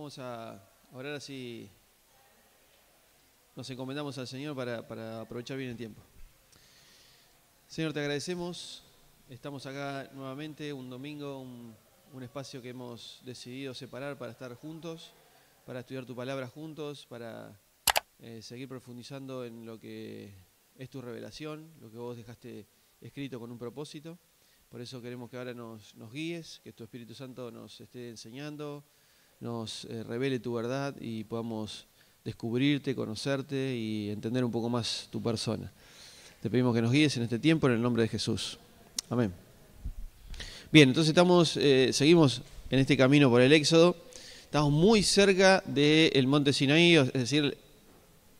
Vamos a orar así, nos encomendamos al Señor para aprovechar bien el tiempo. Señor, te agradecemos, estamos acá nuevamente, un domingo, un espacio que hemos decidido separar para estar juntos, para estudiar tu palabra juntos, para seguir profundizando en lo que es tu revelación, lo que vos dejaste escrito con un propósito. Por eso queremos que ahora nos guíes, que tu Espíritu Santo nos esté enseñando, nos revele tu verdad y podamos descubrirte, conocerte y entender un poco más tu persona. Te pedimos que nos guíes en este tiempo en el nombre de Jesús. Amén. Bien, entonces seguimos en este camino por el Éxodo. Estamos muy cerca del monte Sinaí, es decir,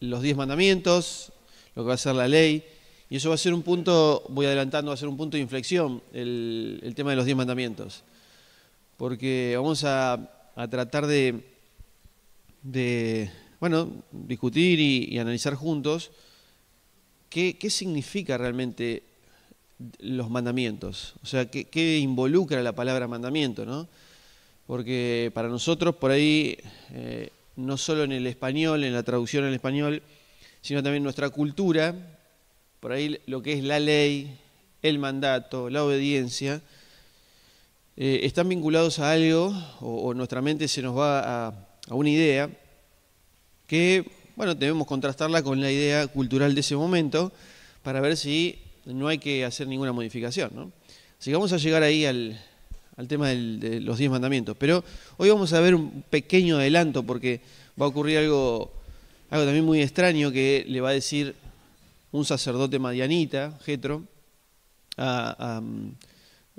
los 10 mandamientos, lo que va a ser la ley. Y eso va a ser un punto, voy adelantando, va a ser un punto de inflexión, el tema de los 10 mandamientos. Porque vamos a tratar de discutir y analizar juntos qué significa realmente los mandamientos. O sea, qué involucra la palabra mandamiento, ¿no? Porque para nosotros, por ahí, no solo en el español, en la traducción al español, sino también en nuestra cultura, por ahí lo que es la ley, el mandato, la obediencia, están vinculados a algo, o nuestra mente se nos va a una idea que, bueno, debemos contrastarla con la idea cultural de ese momento para ver si no hay que hacer ninguna modificación, ¿no? Así que vamos a llegar ahí al tema de los 10 mandamientos. Pero hoy vamos a ver un pequeño adelanto porque va a ocurrir algo también muy extraño que le va a decir un sacerdote madianita, Jetro,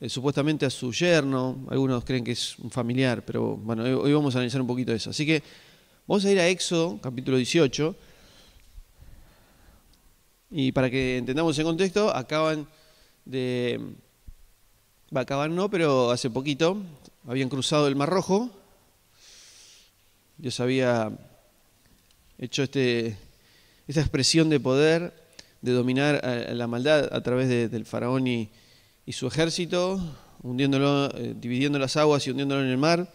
supuestamente a su yerno. Algunos creen que es un familiar, pero bueno, hoy vamos a analizar un poquito eso. Así que vamos a ir a Éxodo, capítulo 18, y para que entendamos el contexto, pero hace poquito habían cruzado el Mar Rojo. Dios había hecho esta expresión de poder, de dominar a la maldad a través del faraón y su ejército, hundiéndolo, dividiendo las aguas y hundiéndolo en el mar.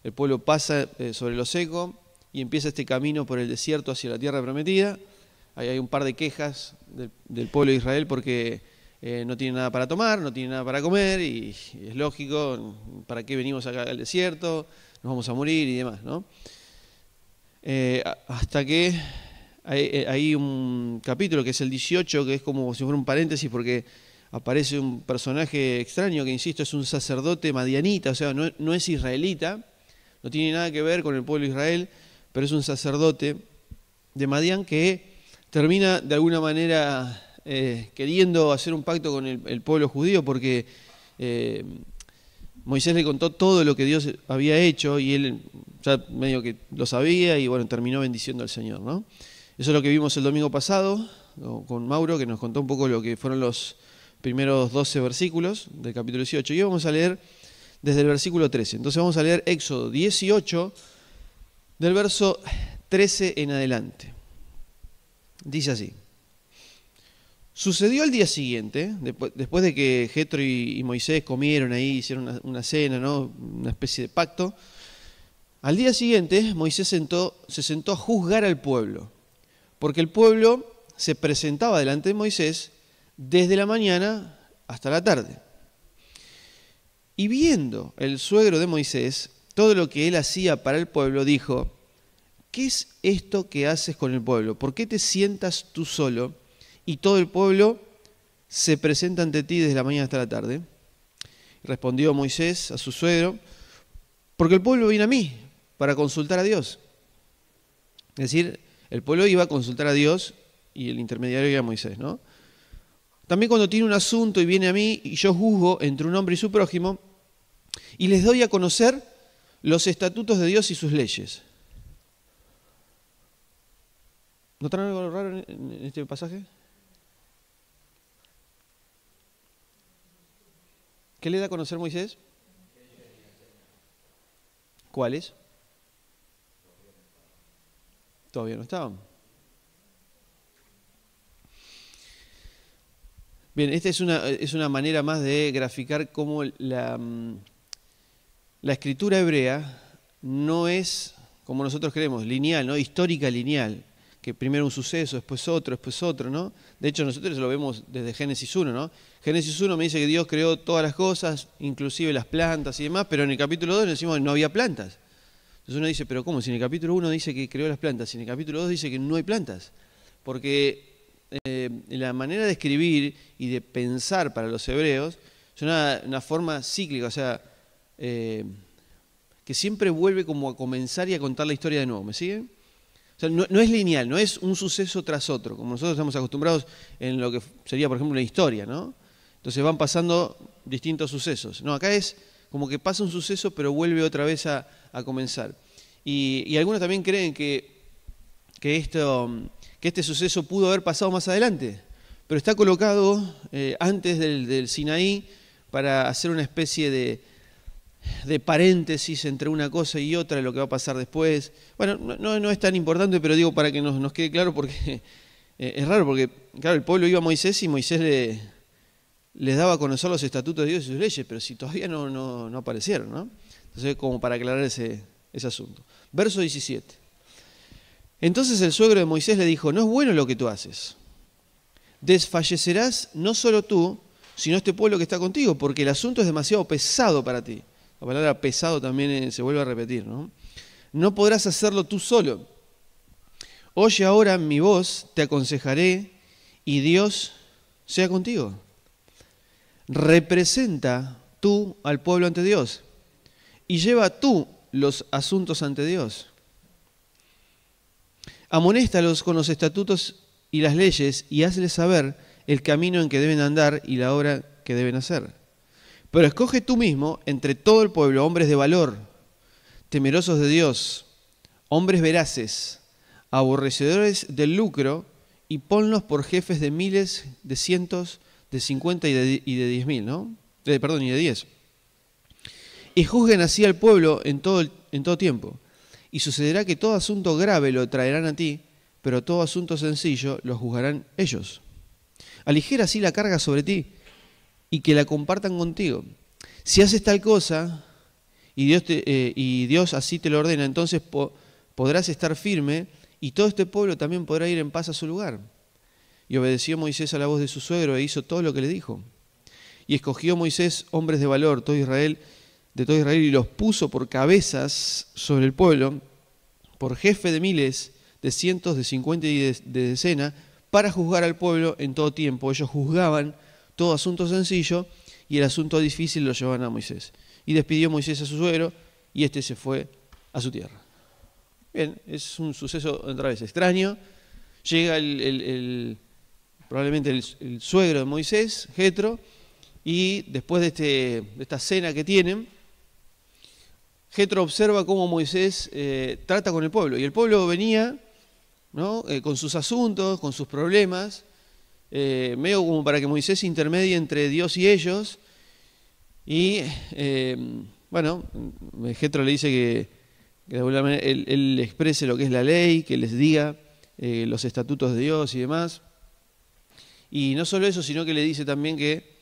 El pueblo pasa sobre lo seco y empieza este camino por el desierto hacia la tierra prometida. Ahí hay un par de quejas del pueblo de Israel porque no tienen nada para tomar, no tienen nada para comer y es lógico, ¿para qué venimos acá al desierto? Nos vamos a morir y demás, ¿no? Hasta que hay un capítulo que es el 18, que es como si fuera un paréntesis porque aparece un personaje extraño que, insisto, es un sacerdote madianita, o sea, no es israelita, no tiene nada que ver con el pueblo de Israel, pero es un sacerdote de Madián que termina de alguna manera queriendo hacer un pacto con el pueblo judío porque Moisés le contó todo lo que Dios había hecho y él ya medio que lo sabía y bueno, terminó bendiciendo al Señor, ¿no? Eso es lo que vimos el domingo pasado con Mauro, que nos contó un poco lo que fueron los primeros 12 versículos del capítulo 18. Y hoy vamos a leer desde el versículo 13. Entonces vamos a leer Éxodo 18, del verso 13 en adelante. Dice así: sucedió al día siguiente, después de que Jetro y Moisés comieron ahí, hicieron una cena, ¿no? Una especie de pacto. Al día siguiente Moisés se sentó a juzgar al pueblo, porque el pueblo se presentaba delante de Moisés desde la mañana hasta la tarde. Y viendo el suegro de Moisés todo lo que él hacía para el pueblo, dijo: ¿qué es esto que haces con el pueblo? ¿Por qué te sientas tú solo y todo el pueblo se presenta ante ti desde la mañana hasta la tarde? Respondió Moisés a su suegro: porque el pueblo viene a mí para consultar a Dios. Es decir, el pueblo iba a consultar a Dios y el intermediario era Moisés, ¿no? También cuando tiene un asunto y viene a mí y yo juzgo entre un hombre y su prójimo y les doy a conocer los estatutos de Dios y sus leyes. ¿Notaron algo raro en este pasaje? ¿Qué le da a conocer Moisés? ¿Cuáles? Todavía no estaban. Bien, esta es una manera más de graficar cómo la escritura hebrea no es como nosotros creemos, lineal, ¿no? Histórica lineal, que primero un suceso, después otro, ¿no? De hecho, nosotros lo vemos desde Génesis 1, ¿no? Génesis 1 me dice que Dios creó todas las cosas, inclusive las plantas y demás, pero en el capítulo 2 decimos que no había plantas. Entonces uno dice, pero ¿cómo? Si en el capítulo 1 dice que creó las plantas, si en el capítulo 2 dice que no hay plantas. Porque la manera de escribir y de pensar para los hebreos es una forma cíclica, o sea, que siempre vuelve como a comenzar y a contar la historia de nuevo. ¿Me siguen? O sea, no es lineal, no es un suceso tras otro, como nosotros estamos acostumbrados en lo que sería, por ejemplo, una historia, ¿no? Entonces van pasando distintos sucesos. No, acá es como que pasa un suceso, pero vuelve otra vez a comenzar. Y algunos también creen que este suceso pudo haber pasado más adelante, pero está colocado antes del Sinaí para hacer una especie de paréntesis entre una cosa y otra, de lo que va a pasar después. Bueno, no es tan importante, pero digo para que nos quede claro, porque es raro, porque claro, el pueblo iba a Moisés y Moisés les daba a conocer los estatutos de Dios y sus leyes, pero si todavía no aparecieron, ¿no? Entonces, como para aclarar ese asunto. Verso 17. Entonces el suegro de Moisés le dijo, no es bueno lo que tú haces. Desfallecerás no solo tú, sino este pueblo que está contigo, porque el asunto es demasiado pesado para ti. La palabra pesado también se vuelve a repetir, ¿no? No podrás hacerlo tú solo. Oye ahora mi voz, te aconsejaré, y Dios sea contigo. Representa tú al pueblo ante Dios, y lleva tú los asuntos ante Dios. Amonéstalos con los estatutos y las leyes, y hazles saber el camino en que deben andar y la obra que deben hacer. Pero escoge tú mismo entre todo el pueblo hombres de valor, temerosos de Dios, hombres veraces, aborrecedores del lucro, y ponlos por jefes de miles, de cientos, de 50 y de 10.000, ¿no? Perdón, y de 10. Y juzguen así al pueblo en todo tiempo. Y sucederá que todo asunto grave lo traerán a ti, pero todo asunto sencillo lo juzgarán ellos. Aligera así la carga sobre ti, y que la compartan contigo. Si haces tal cosa, y Dios así te lo ordena, entonces podrás estar firme, y todo este pueblo también podrá ir en paz a su lugar. Y obedeció Moisés a la voz de su suegro, e hizo todo lo que le dijo. Y escogió Moisés hombres de valor, de todo Israel, y los puso por cabezas sobre el pueblo, por jefe de miles, de cientos, de 50 y de decena, para juzgar al pueblo en todo tiempo. Ellos juzgaban todo asunto sencillo, y el asunto difícil lo llevaban a Moisés. Y despidió Moisés a su suegro, y este se fue a su tierra. Bien, es un suceso otra vez extraño. Llega probablemente el suegro de Moisés, Jetro, y después de esta cena que tienen, Jetro observa cómo Moisés trata con el pueblo. Y el pueblo venía, ¿no? Con sus asuntos, con sus problemas, medio como para que Moisés intermedie entre Dios y ellos. Y bueno, Jetro le dice que de alguna manera él exprese lo que es la ley, que les diga los estatutos de Dios y demás. Y no solo eso, sino que le dice también que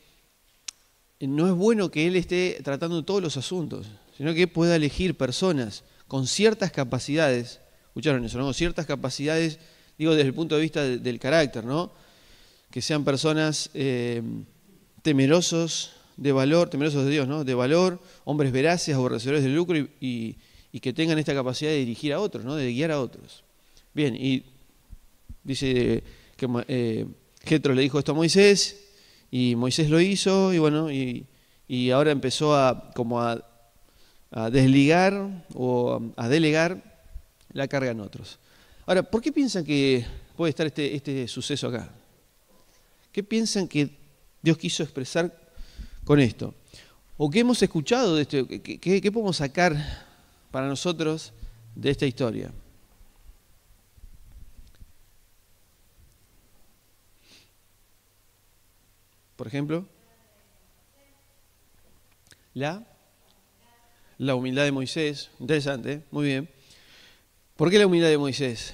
no es bueno que él esté tratando todos los asuntos, sino que pueda elegir personas con ciertas capacidades. ¿Escucharon eso, no? Ciertas capacidades, digo, desde el punto de vista del carácter, ¿no? Que sean personas temerosos de valor, temerosos de Dios, ¿no? De valor, hombres veraces, aborrecedores del lucro y que tengan esta capacidad de dirigir a otros, ¿no? De guiar a otros. Bien, y dice que Jetro le dijo esto a Moisés, y Moisés lo hizo, y bueno, y ahora empezó a desligar o a delegar la carga en otros. Ahora, ¿por qué piensan que puede estar este suceso acá? ¿Qué piensan que Dios quiso expresar con esto? ¿O qué hemos escuchado de esto? ¿Qué podemos sacar para nosotros de esta historia? Por ejemplo, la humildad de Moisés. Interesante, ¿eh? Muy bien. ¿Por qué la humildad de Moisés?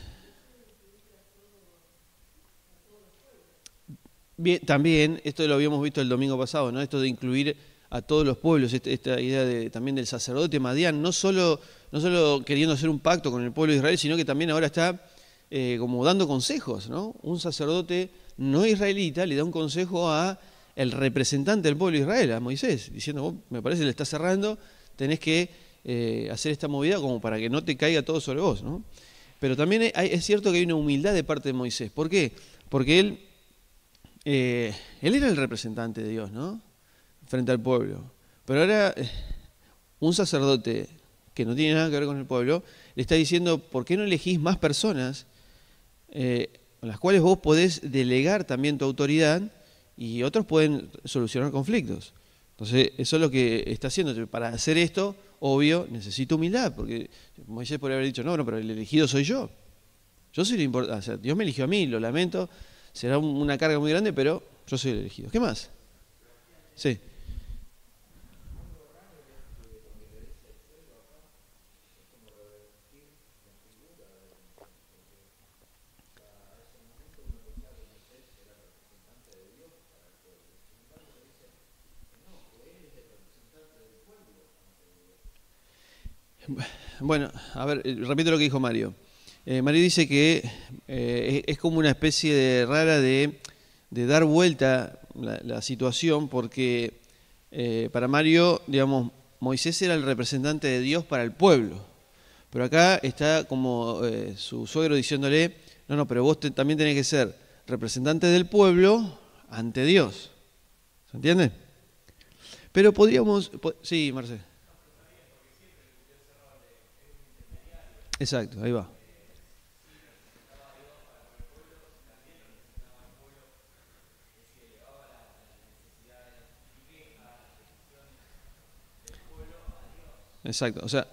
Bien, también, esto lo habíamos visto el domingo pasado, ¿no? Esto de incluir a todos los pueblos, esta idea también del sacerdote Madián, no solo queriendo hacer un pacto con el pueblo de Israel, sino que también ahora está como dando consejos, ¿no? Un sacerdote no israelita le da un consejo a el representante del pueblo de Israel, a Moisés, diciendo, vos, me parece que le estás cerrando, tenés que hacer esta movida como para que no te caiga todo sobre vos, ¿no? Pero también es cierto que hay una humildad de parte de Moisés. ¿Por qué? Porque él era el representante de Dios, ¿no? Frente al pueblo. Pero ahora un sacerdote que no tiene nada que ver con el pueblo le está diciendo, ¿por qué no elegís más personas con las cuales vos podés delegar también tu autoridad y otros pueden solucionar conflictos? Entonces, eso es lo que está haciendo. Para hacer esto, obvio, necesito humildad, porque Moisés podría haber dicho, no, pero el elegido soy yo. Yo soy lo importante. O sea, Dios me eligió a mí, lo lamento, será una carga muy grande, pero yo soy el elegido. ¿Qué más? Sí. Bueno, a ver, repito lo que dijo Mario. Mario dice que es como una especie de rara de dar vuelta la situación, porque para Mario, digamos, Moisés era el representante de Dios para el pueblo. Pero acá está como su suegro diciéndole, no, pero vos también tenés que ser representante del pueblo ante Dios. ¿Se entiende? Pero podríamos... Sí, Marcelo. Exacto, ahí va. Exacto, o sea,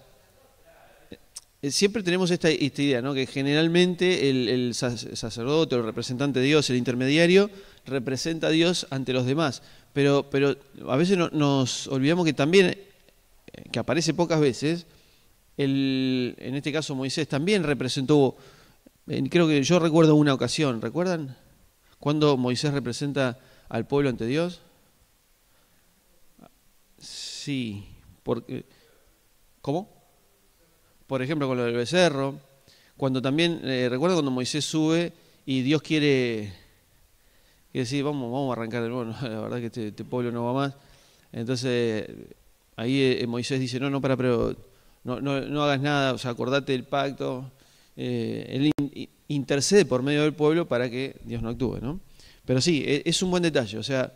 siempre tenemos esta idea, ¿no? Que generalmente el sacerdote o el representante de Dios, el intermediario, representa a Dios ante los demás. Pero a veces nos olvidamos que también, que aparece pocas veces, en este caso Moisés también representó, creo que yo recuerdo una ocasión, ¿recuerdan? Cuando Moisés representa al pueblo ante Dios. Sí, porque... ¿Cómo? Por ejemplo, con lo del becerro. Cuando también, recuerdo cuando Moisés sube y Dios quiere decir, vamos a arrancar de nuevo, la verdad que este pueblo no va más. Entonces, ahí Moisés dice, no, pero no hagas nada, o sea, acordate del pacto. Él intercede por medio del pueblo para que Dios no actúe, ¿no? Pero sí, es un buen detalle, o sea,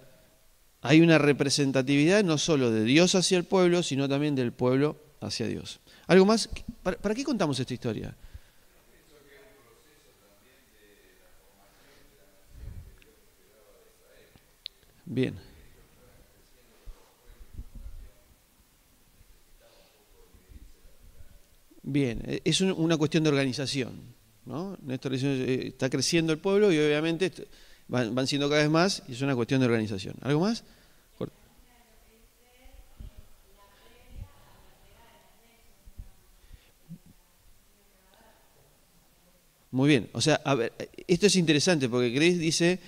hay una representatividad no solo de Dios hacia el pueblo, sino también del pueblo hacia Dios. ¿Algo más? ¿Para qué contamos esta historia? Bien. Bien, es una cuestión de organización, ¿no? Néstor dice, está creciendo el pueblo y obviamente van siendo cada vez más y es una cuestión de organización. ¿Algo más? Muy bien, o sea, a ver, esto es interesante porque Grace dice,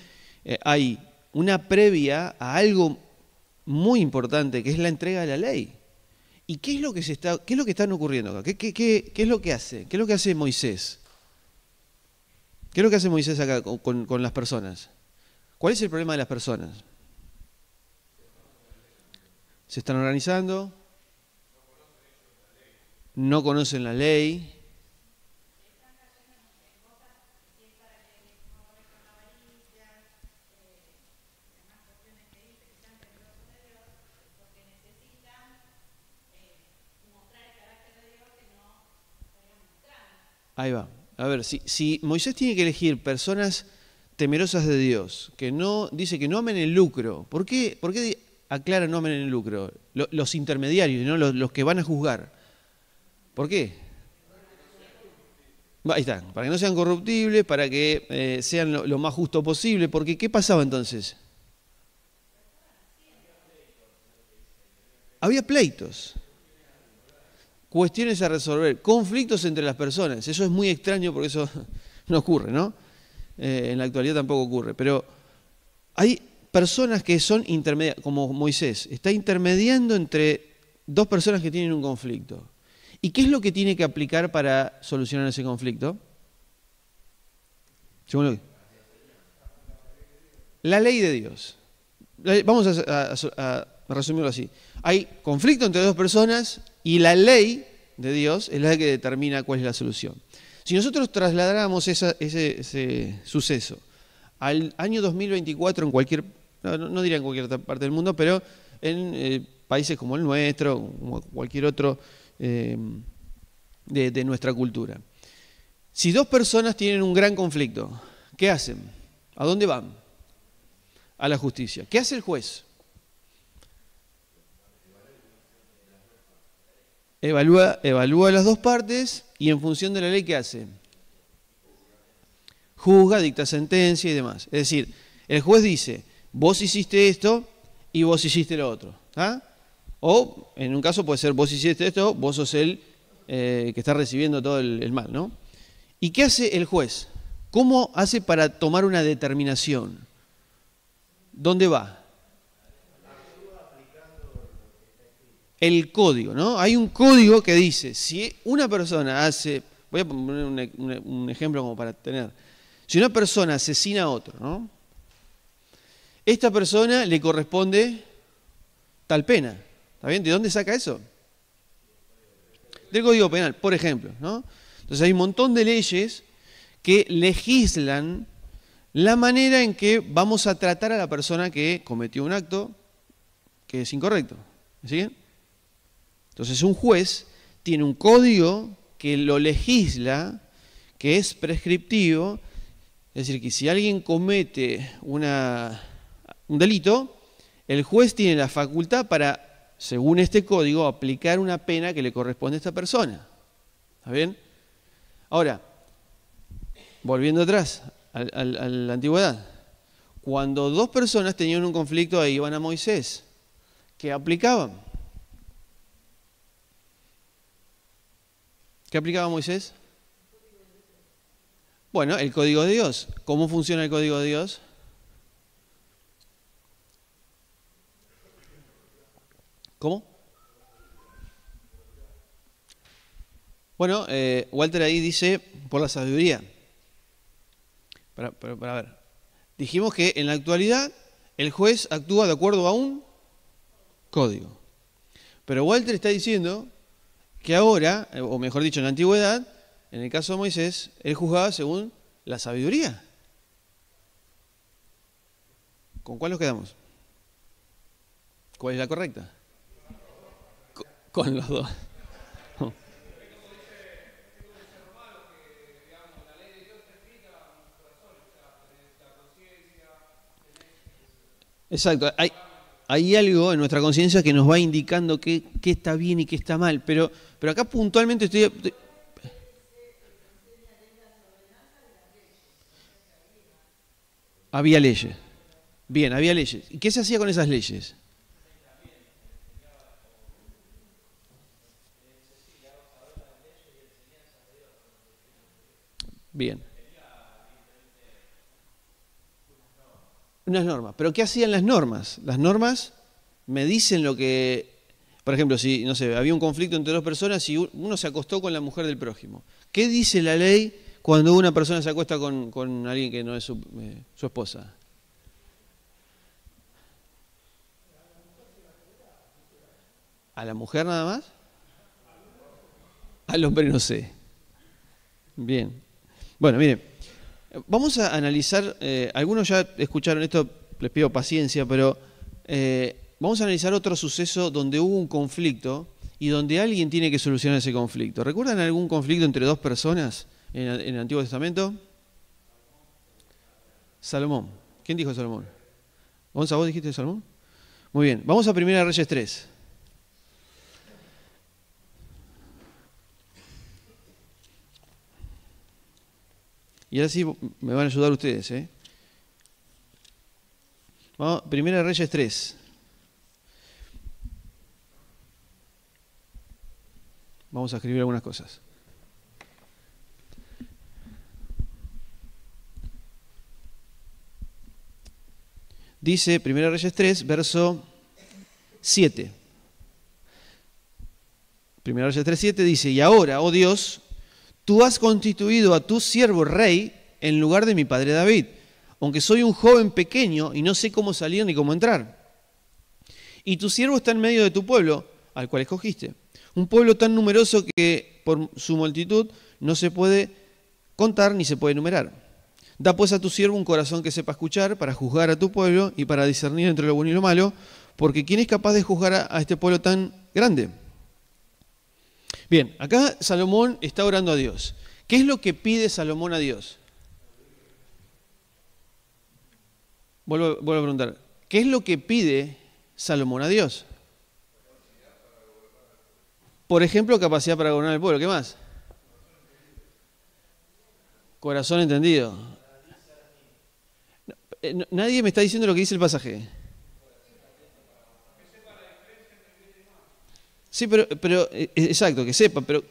hay una previa a algo muy importante que es la entrega de la ley. ¿Y qué es lo que qué es lo que está ocurriendo acá? ¿Qué es lo que hace? ¿Qué es lo que hace Moisés? ¿Qué es lo que hace Moisés acá con las personas? ¿Cuál es el problema de las personas? Se están organizando, no conocen la ley. Ahí va. A ver, si Moisés tiene que elegir personas temerosas de Dios, que no dice que no amen el lucro, ¿por qué aclara no amen el lucro? Los intermediarios, ¿no? Los que van a juzgar. ¿Por qué? Ahí está, para que no sean corruptibles, para que sean lo más justo posible, porque ¿qué pasaba entonces? Había pleitos, cuestiones a resolver, conflictos entre las personas. Eso es muy extraño porque eso no ocurre, ¿no? En la actualidad tampoco ocurre, pero hay personas que son intermediarias, como Moisés, está intermediando entre dos personas que tienen un conflicto. ¿Y qué es lo que tiene que aplicar para solucionar ese conflicto? La ley de Dios. Vamos a resumirlo así. Hay conflicto entre dos personas y la ley de Dios es la que determina cuál es la solución. Si nosotros trasladáramos ese suceso al año 2024 en cualquier, no diría en cualquier parte del mundo, pero en países como el nuestro, como cualquier otro de nuestra cultura. Si dos personas tienen un gran conflicto, ¿qué hacen? ¿A dónde van? A la justicia. ¿Qué hace el juez? Evalúa las dos partes y en función de la ley, ¿qué hace? Juzga, dicta sentencia y demás. Es decir, el juez dice, vos hiciste esto y vos hiciste lo otro. ¿Ah? O, en un caso puede ser, vos hiciste esto, vos sos el que está recibiendo todo el mal, ¿no? ¿Y qué hace el juez? ¿Cómo hace para tomar una determinación? ¿Dónde va? El código, ¿no? Hay un código que dice, si una persona hace, voy a poner un ejemplo como para tener, si una persona asesina a otro, ¿no? Esta persona le corresponde tal pena, ¿está bien? ¿De dónde saca eso? Del Código Penal, por ejemplo, ¿no? Entonces hay un montón de leyes que legislan la manera en que vamos a tratar a la persona que cometió un acto que es incorrecto. ¿Me siguen? Entonces un juez tiene un código que lo legisla, que es prescriptivo, es decir, que si alguien comete un delito, el juez tiene la facultad para, según este código, aplicar una pena que le corresponde a esta persona. ¿Está bien? Ahora, volviendo atrás a la antigüedad, cuando dos personas tenían un conflicto, ahí iban a Moisés. ¿Qué aplicaban? ¿Qué aplicaba Moisés? Bueno, el código de Dios. ¿Cómo funciona el código de Dios? ¿Cómo? Bueno, Walter ahí dice, por la sabiduría. Para ver. Dijimos que en la actualidad el juez actúa de acuerdo a un código. Pero Walter está diciendo que ahora, o mejor dicho, en la antigüedad, en el caso de Moisés, él juzgaba según la sabiduría. ¿Con cuál nos quedamos? ¿Cuál es la correcta? Con los dos. Exacto. Hay algo en nuestra conciencia que nos va indicando qué está bien y qué está mal. Pero acá puntualmente había leyes. Bien, había leyes. ¿Y qué se hacía con esas leyes? Bien. Unas normas. ¿Pero qué hacían las normas? Las normas me dicen lo que... Por ejemplo, si, no sé, había un conflicto entre dos personas y uno se acostó con la mujer del prójimo. ¿Qué dice la ley cuando una persona se acuesta con alguien que no es su esposa? ¿A la mujer nada más? Al hombre no sé. Bien. Bueno, miren, vamos a analizar, algunos ya escucharon esto, les pido paciencia, pero vamos a analizar otro suceso donde hubo un conflicto y donde alguien tiene que solucionar ese conflicto. ¿Recuerdan algún conflicto entre dos personas en el Antiguo Testamento? Salomón. ¿Quién dijo Salomón? ¿Gonza, vos dijiste Salomón? Muy bien, vamos a Primera Reyes 3. Y ahora sí me van a ayudar ustedes, ¿eh? Vamos, Primera Reyes 3. Vamos a escribir algunas cosas. Dice 1 Reyes 3, verso 7. 1 Reyes 3, 7 dice, y ahora, oh Dios, tú has constituido a tu siervo rey en lugar de mi padre David, aunque soy un joven pequeño y no sé cómo salir ni cómo entrar. Y tu siervo está en medio de tu pueblo, al cual escogiste. Un pueblo tan numeroso que por su multitud no se puede contar ni se puede enumerar. Da pues a tu siervo un corazón que sepa escuchar para juzgar a tu pueblo y para discernir entre lo bueno y lo malo, porque ¿quién es capaz de juzgar a este pueblo tan grande? Bien, acá Salomón está orando a Dios. ¿Qué es lo que pide Salomón a Dios? Vuelvo a preguntar, ¿qué es lo que pide Salomón a Dios? Por ejemplo, capacidad para gobernar el pueblo. ¿Qué más? Corazón entendido. Nadie me está diciendo lo que dice el pasaje. Sí, pero exacto, que sepa, pero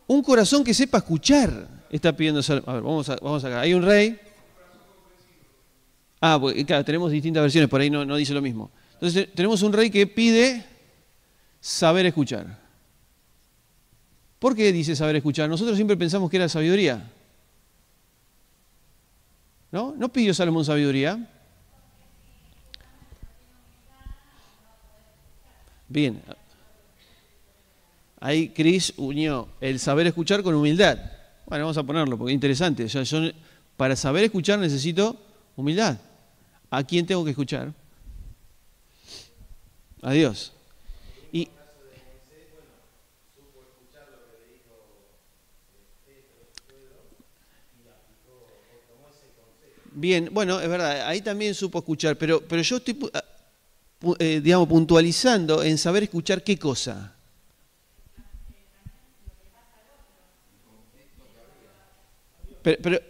un corazón que sepa escuchar está pidiendo Salomón. A ver, vamos acá. Hay un rey. Porque, claro, tenemos distintas versiones, por ahí no dice lo mismo. Entonces tenemos un rey que pide saber escuchar. ¿Por qué dice saber escuchar? Nosotros siempre pensamos que era sabiduría. ¿No? ¿No pidió Salomón sabiduría? Bien. Ahí Cris unió el saber escuchar con humildad. Bueno, vamos a ponerlo porque es interesante. Yo, para saber escuchar necesito humildad. ¿A quién tengo que escuchar? A Dios. Y bien, bueno, es verdad, ahí también supo escuchar, pero yo estoy, digamos, puntualizando en saber escuchar qué cosa. Pero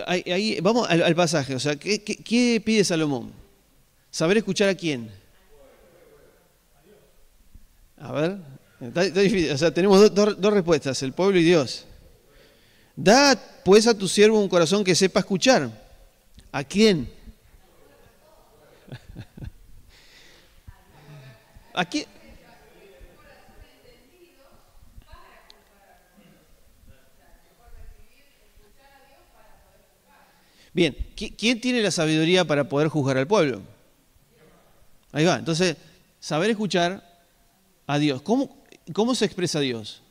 ahí vamos al pasaje, o sea, ¿qué pide Salomón? ¿Saber escuchar a quién? A ver, está difícil, o sea, tenemos dos respuestas, el pueblo y Dios. Da pues a tu siervo un corazón que sepa escuchar. ¿A quién? ¿A quién? Bien, ¿quién tiene la sabiduría para poder juzgar al pueblo? Ahí va, entonces, saber escuchar a Dios. ¿Cómo se expresa Dios?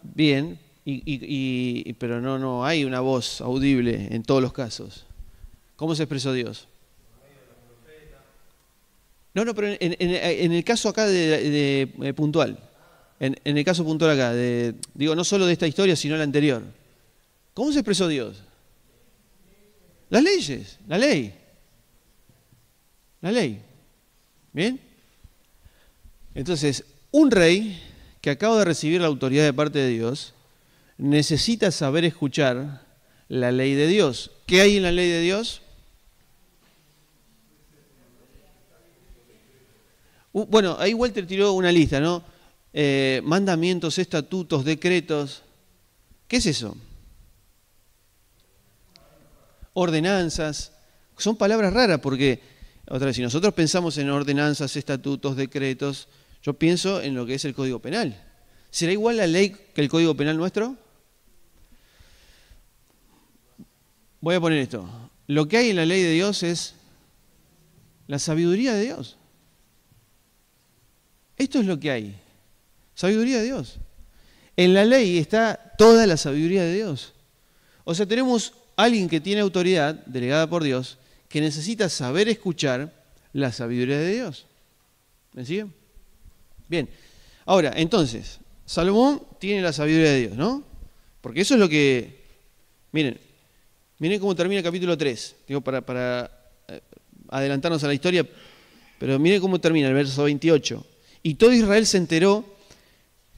Bien, pero no hay una voz audible en todos los casos. ¿Cómo se expresó Dios? No, pero en el caso acá de puntual, en el caso puntual acá, digo, no solo de esta historia, sino la anterior. ¿Cómo se expresó Dios? Las leyes, la ley. La ley. ¿Bien? Entonces, un rey que acaba de recibir la autoridad de parte de Dios necesita saber escuchar la ley de Dios. ¿Qué hay en la ley de Dios? Bueno, ahí Walter tiró una lista, ¿no? Mandamientos, estatutos, decretos. ¿Qué es eso? Ordenanzas. Son palabras raras porque, otra vez, si nosotros pensamos en ordenanzas, estatutos, decretos, yo pienso en lo que es el Código Penal. ¿Será igual la ley que el Código Penal nuestro? Voy a poner esto. Lo que hay en la ley de Dios es la sabiduría de Dios. Esto es lo que hay. Sabiduría de Dios. En la ley está toda la sabiduría de Dios. O sea, tenemos alguien que tiene autoridad, delegada por Dios, que necesita saber escuchar la sabiduría de Dios. ¿Me siguen? Bien. Ahora, entonces, Salomón tiene la sabiduría de Dios, ¿no? Porque eso es lo que... Miren cómo termina el capítulo 3. Digo, para adelantarnos a la historia, pero miren cómo termina el verso 28. Y todo Israel se enteró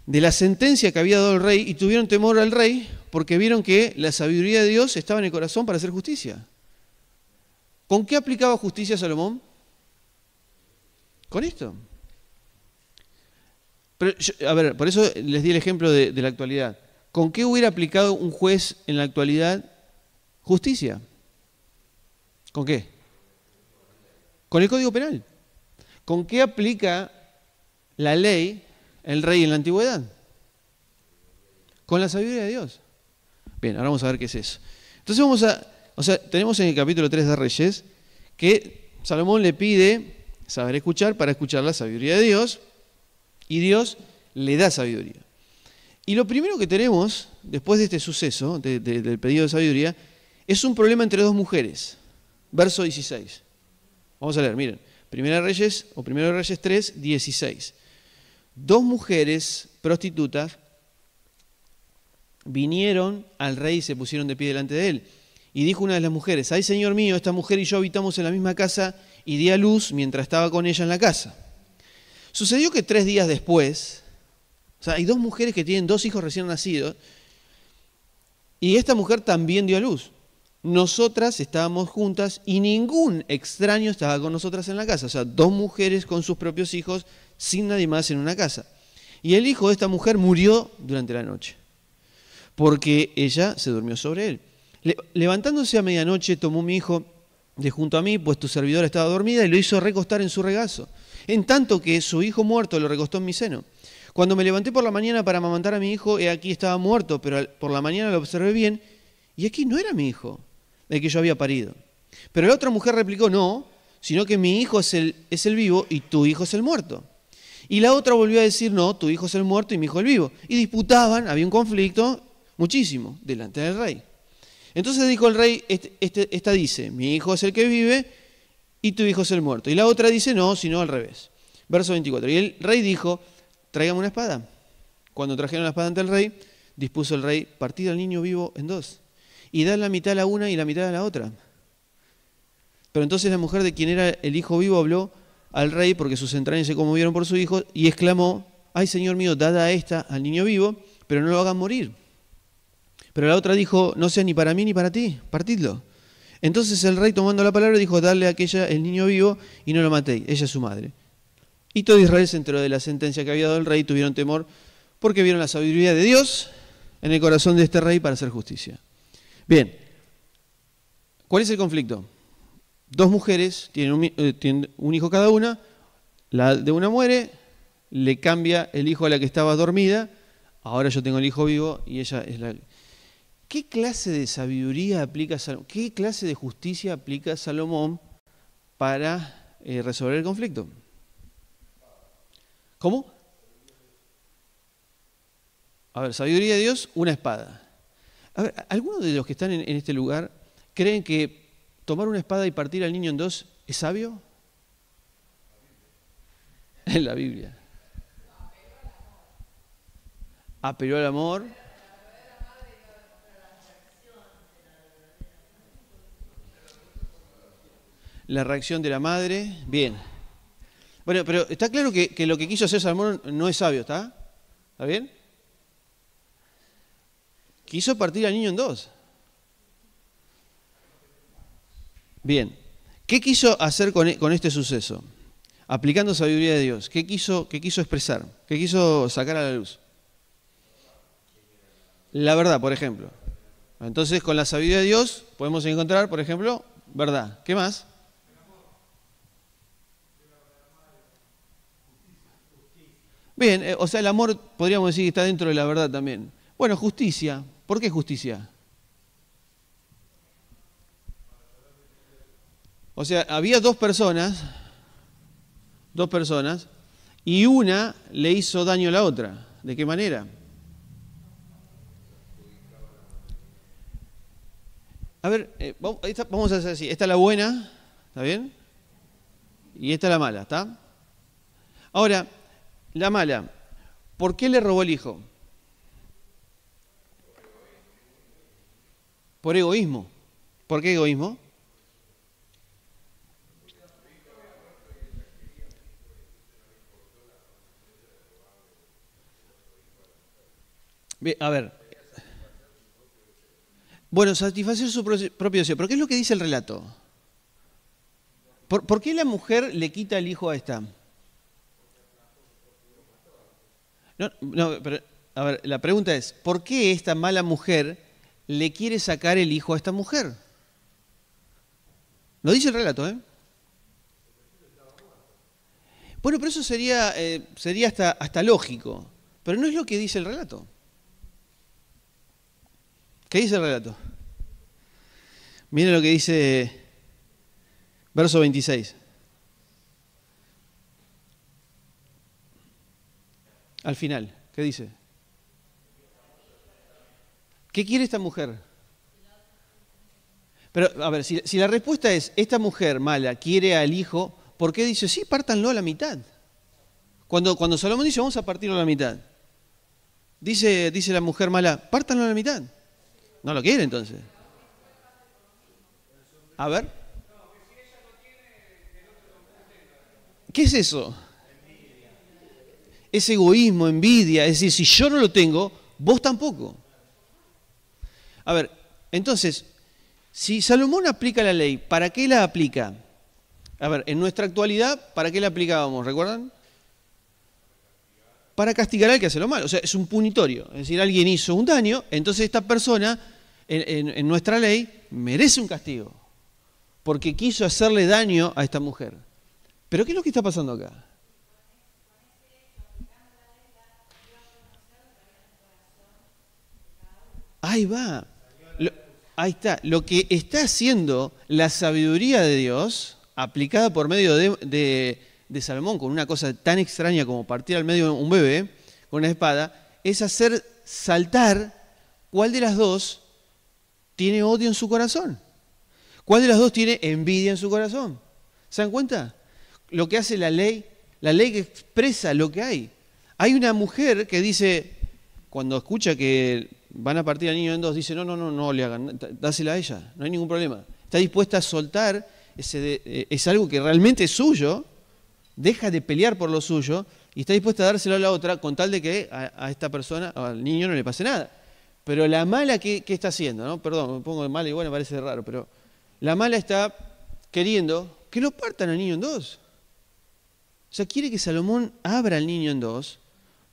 de la sentencia que había dado el rey y tuvieron temor al rey porque vieron que la sabiduría de Dios estaba en el corazón para hacer justicia. ¿Con qué aplicaba justicia Salomón? Con esto. Pero, a ver, por eso les di el ejemplo de la actualidad. ¿con qué hubiera aplicado un juez en la actualidad justicia? ¿Con qué? Con el Código Penal. ¿Con qué aplica la ley el rey en la antigüedad? Con la sabiduría de Dios. Bien, ahora vamos a ver qué es eso. Entonces tenemos en el capítulo 3 de Reyes que Salomón le pide saber escuchar para escuchar la sabiduría de Dios, y Dios le da sabiduría. Y lo primero que tenemos, después de este suceso, del pedido de sabiduría, es un problema entre dos mujeres. Verso 16. Vamos a leer, miren. Primero de Reyes 3, 16. Dos mujeres prostitutas vinieron al rey y se pusieron de pie delante de él. Y dijo una de las mujeres: ay, señor mío, esta mujer y yo habitamos en la misma casa y di a luz mientras estaba con ella en la casa. Sucedió que 3 días después, o sea, hay dos mujeres que tienen 2 hijos recién nacidos, y esta mujer también dio a luz. Nosotras estábamos juntas y ningún extraño estaba con nosotras en la casa. O sea, 2 mujeres con sus propios hijos, sin nadie más en una casa. Y el hijo de esta mujer murió durante la noche, porque ella se durmió sobre él. Levantándose a medianoche, tomó mi hijo de junto a mí, pues tu servidora estaba dormida, y lo hizo recostar en su regazo, en tanto que su hijo muerto lo recostó en mi seno. Cuando me levanté por la mañana para amamantar a mi hijo, he aquí estaba muerto, pero por la mañana lo observé bien, y aquí no era mi hijo, el que yo había parido. Pero la otra mujer replicó: no, sino que mi hijo es el vivo y tu hijo es el muerto. Y la otra volvió a decir: no, tu hijo es el muerto y mi hijo el vivo. Y disputaban, había un conflicto muchísimo delante del rey. Entonces dijo el rey: esta dice, mi hijo es el que vive y tu hijo es el muerto. Y la otra dice: no, sino al revés. Verso 24. Y el rey dijo: tráigame una espada. Cuando trajeron la espada ante el rey, dispuso el rey partir al niño vivo en 2 y dar la mitad a la una y la mitad a la otra. Pero entonces la mujer de quien era el hijo vivo habló al rey, porque sus entrañas se conmovieron por su hijo, y exclamó: ay, señor mío, dad a esta al niño vivo, pero no lo hagan morir. Pero la otra dijo: no sea ni para mí ni para ti, partidlo. Entonces el rey, tomando la palabra, dijo: dadle a aquella el niño vivo y no lo matéis, ella es su madre. Y todo Israel se enteró de la sentencia que había dado el rey, tuvieron temor, porque vieron la sabiduría de Dios en el corazón de este rey para hacer justicia. Bien, ¿cuál es el conflicto? 2 mujeres tienen un hijo cada una, la de una muere, le cambia el hijo a la que estaba dormida, ahora yo tengo el hijo vivo y ella es la... ¿Qué clase de sabiduría aplica Salomón? ¿Qué clase de justicia aplica Salomón para resolver el conflicto? ¿Cómo? A ver, sabiduría de Dios, una espada. A ver, ¿algunos de los que están en este lugar creen que tomar una espada y partir al niño en 2 es sabio? En la Biblia. Apeló al amor. La reacción de la madre. Bien. Bueno, pero está claro que lo que quiso hacer Salomón no es sabio, ¿está? ¿Está bien? Quiso partir al niño en 2. Bien. ¿Qué quiso hacer con este suceso? Aplicando sabiduría de Dios. ¿Qué quiso expresar? ¿Qué quiso sacar a la luz? La verdad, por ejemplo. Entonces, con la sabiduría de Dios podemos encontrar, por ejemplo, verdad. ¿Qué más? Bien, o sea, el amor podríamos decir que está dentro de la verdad también. Bueno, justicia. ¿Por qué justicia? O sea, había dos personas, y una le hizo daño a la otra. ¿De qué manera? A ver, vamos a hacer así. Esta es la buena, ¿está bien? Y esta es la mala, ¿está? Ahora, la mala, ¿por qué le robó el hijo? Por egoísmo. ¿Por qué egoísmo? A ver. Bueno, satisfacer su propio deseo. ¿Pero qué es lo que dice el relato? ¿Por qué la mujer le quita el hijo a esta? No, pero a ver, la pregunta es, ¿por qué esta mala mujer le quiere sacar el hijo a esta mujer? Lo dice el relato, ¿eh? Bueno, pero eso sería hasta lógico, pero no es lo que dice el relato. ¿Qué dice el relato? Miren lo que dice verso 26. Al final, ¿qué dice? ¿Qué quiere esta mujer? Pero, a ver, si la respuesta es, esta mujer mala quiere al hijo, ¿por qué dice, sí, pártanlo a la mitad? Cuando Salomón dice, vamos a partirlo a la mitad, dice la mujer mala, pártanlo a la mitad. No lo quiere entonces. A ver. ¿Qué es eso? Es egoísmo, envidia. Es decir, si yo no lo tengo, vos tampoco. A ver, entonces, si Salomón aplica la ley, ¿para qué la aplica? A ver, en nuestra actualidad, ¿para qué la aplicábamos? ¿Recuerdan? Para castigar al que hace lo malo. O sea, es un punitorio. Es decir, alguien hizo un daño, entonces esta persona, en nuestra ley, merece un castigo. Porque quiso hacerle daño a esta mujer. ¿Pero qué es lo que está pasando acá? Ahí va. Ahí está. Lo que está haciendo la sabiduría de Dios, aplicada por medio de Salomón, con una cosa tan extraña como partir al medio un bebé con una espada, es hacer saltar cuál de las dos tiene odio en su corazón. ¿Cuál de las dos tiene envidia en su corazón? ¿Se dan cuenta? Lo que hace la ley que expresa lo que hay. Hay una mujer que dice, cuando escucha que van a partir al niño en dos, dice, no le hagan, dásela a ella, no hay ningún problema. Está dispuesta a soltar, es algo que realmente es suyo, deja de pelear por lo suyo y está dispuesta a dárselo a la otra con tal de que a esta persona, al niño, no le pase nada. Pero la mala, ¿qué está haciendo? ¿No? Perdón, me pongo de mala y bueno, parece raro, pero la mala está queriendo que lo partan al niño en dos. O sea, quiere que Salomón abra al niño en dos,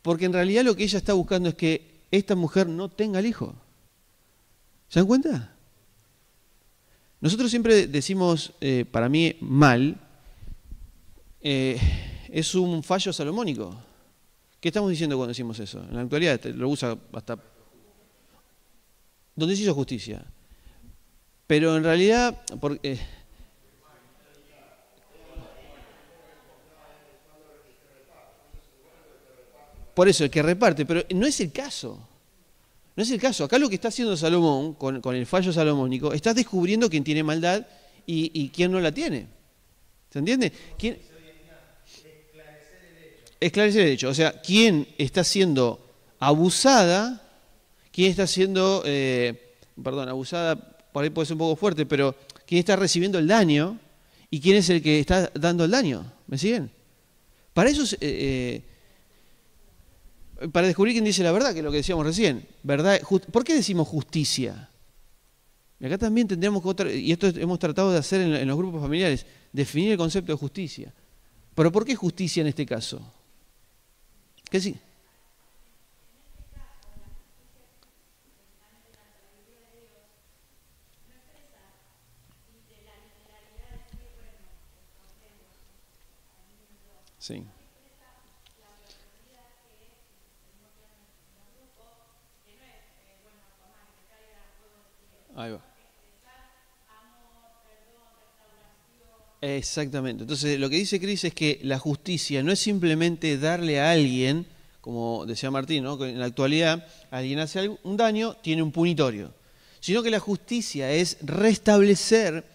porque en realidad lo que ella está buscando es que esta mujer no tenga el hijo. ¿Se dan cuenta? Nosotros siempre decimos, para mí, mal, es un fallo salomónico. ¿Qué estamos diciendo cuando decimos eso? En la actualidad lo usa hasta donde se hizo justicia. Pero en realidad, por eso, el que reparte, pero no es el caso. No es el caso. Acá lo que está haciendo Salomón, con el fallo salomónico, está descubriendo quién tiene maldad y quién no la tiene. ¿Se entiende? Esclarecer el hecho. O sea, quién está siendo abusada, quién está siendo, abusada, por ahí puede ser un poco fuerte, pero quién está recibiendo el daño y quién es el que está dando el daño. ¿Me siguen? Para eso, para descubrir quién dice la verdad, que es lo que decíamos recién. ¿Verdad? ¿Por qué decimos justicia? Y acá también tendríamos que, y esto hemos tratado de hacer en los grupos familiares, definir el concepto de justicia. ¿Pero por qué justicia en este caso? ¿Qué sí? Sí. Ahí va. Exactamente. Entonces, lo que dice Cris es que la justicia no es simplemente darle a alguien, como decía Martín, ¿no? Que en la actualidad alguien hace un daño, tiene un punitorio, sino que la justicia es restablecer